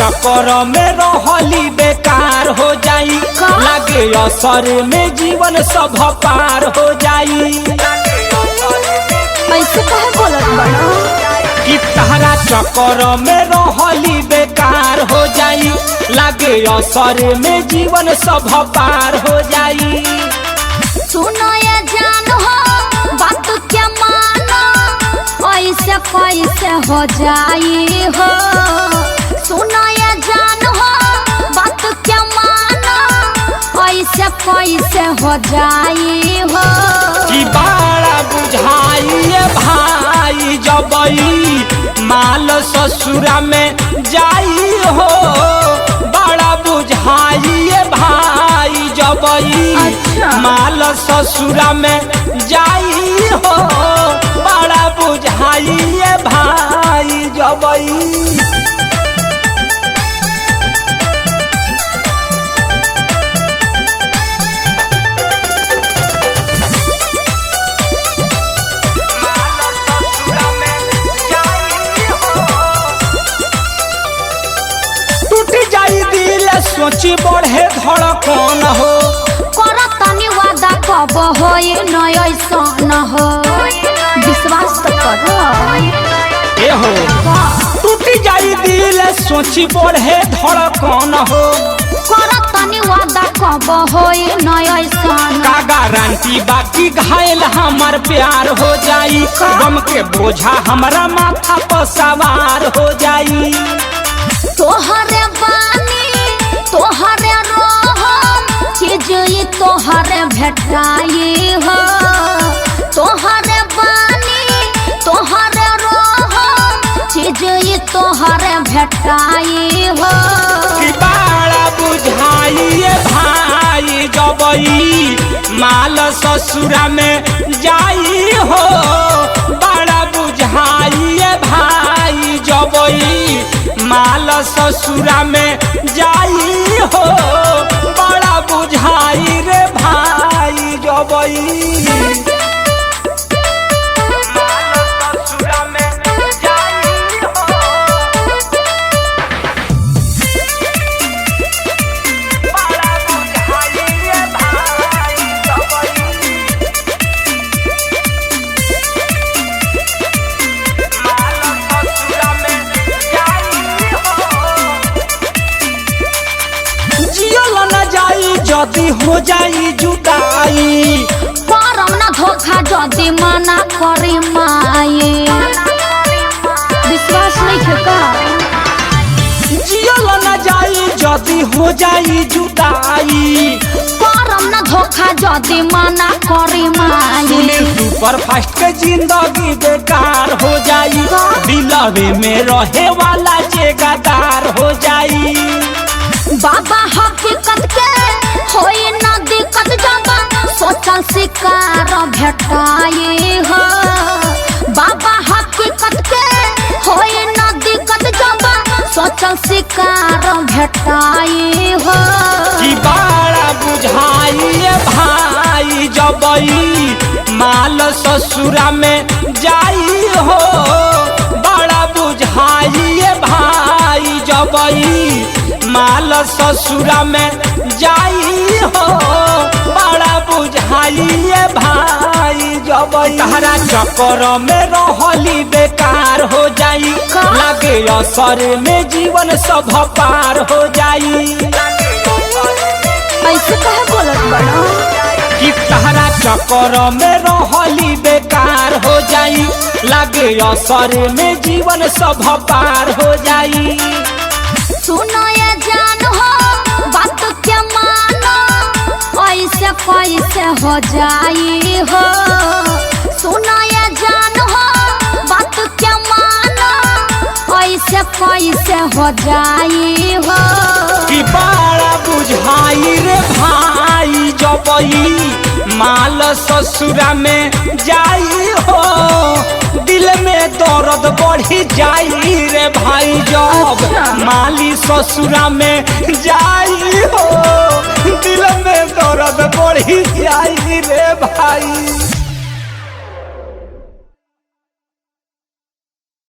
चक्कर में रहली बेकार हो जाई, लागे असर में जीवन सब पार हो जाई। ऐसे कहे बोलत बड़ा कि तहरा चक्कर में रहली बेकार हो जाई, लागे असर में जीवन सब पार हो जाई। सुनो ये जान हो बात क्या मानो, ऐसे कैसे हो जाई हो। सुनो ये जान हो बात क्या मानो, ऐसे कैसे हो जाई हो। कि बड़ा बुझाई भाई जबई माल ससुरा में जाई हो, बड़ा बुझाई भाई जबई माल ससुरा में जाई हो, बड़ा बुझाई भाई जबई। सोची बढ़े धड़कन हो, करतनी वादा कब होई न ऐसा न हो। विश्वास तो करो ए हो टूट जाई दिल सोची बढ़े धड़कन हो। करतनी वादा कब होई न ऐसा का गारंटी बाकी घायल हमार प्यार हो जाई, गम के बोझा हमारा माथा पर सवार हो जाई। तोहरे बानी तोहरे रोहम चीज ये तोहरे भेटाई हो। तोहरे बानी तोहरे रोहम चीज ये तोहरे भेटाई हो। कि बड़ा बुझाई भाई जबई माल ससुरा में जाई हो, बड़ा बुझाई भाई जबई माल ससुरा में जाई हो, बड़ा बुझाई रे भाई जबई। जदी हो जाई जुदाई, करम ना धोखा जदी मना करी माई। विश्वास नहीं है का जियल न जाई जदी हो जाई जुदाई, करम ना धोखा जदी मना करी माई। सुपर फास्ट के जिंदगी बेकार हो जाई, दिलवे में रहे वाला जेगादार हो जाई। बाबा हकीकत के होई ना दिक्कत जाबा, सोचल शिकार भेटाई हो। बाबा हकीकत के होई ना दिक्कत जाबा, सोचल शिकार भेटाई हो। कि बड़ा बुझाई भाई जबई माल ससुरा में जाई हो, बड़ा बुझाई भाई जबई माल ससुरा में जाई हो, बड़ा बुझाई भाई जबई। तहरा चक्कर में रहली बेकार हो जाई, लागे असर में जीवन सब पार हो जाई। ऐसे कहे बोलत बड़ा कि तहरा चक्कर में रहली बेकार हो जाई, लागे असर में जीवन सब पार हो जाई। सुनो ये जान हो बात क्या मानो, ऐसे कैसे हो जाई हो। सुनो ये जान हो बात क्या मानो, ऐसे कैसे हो जाई हो। कि तई माल ससुरा में जाई हो दिल में दर्द बढ़ी जाई रे भाई जब माली ससुरा में जाई हो दिल में दर्द बढ़ी जाई रे भाई।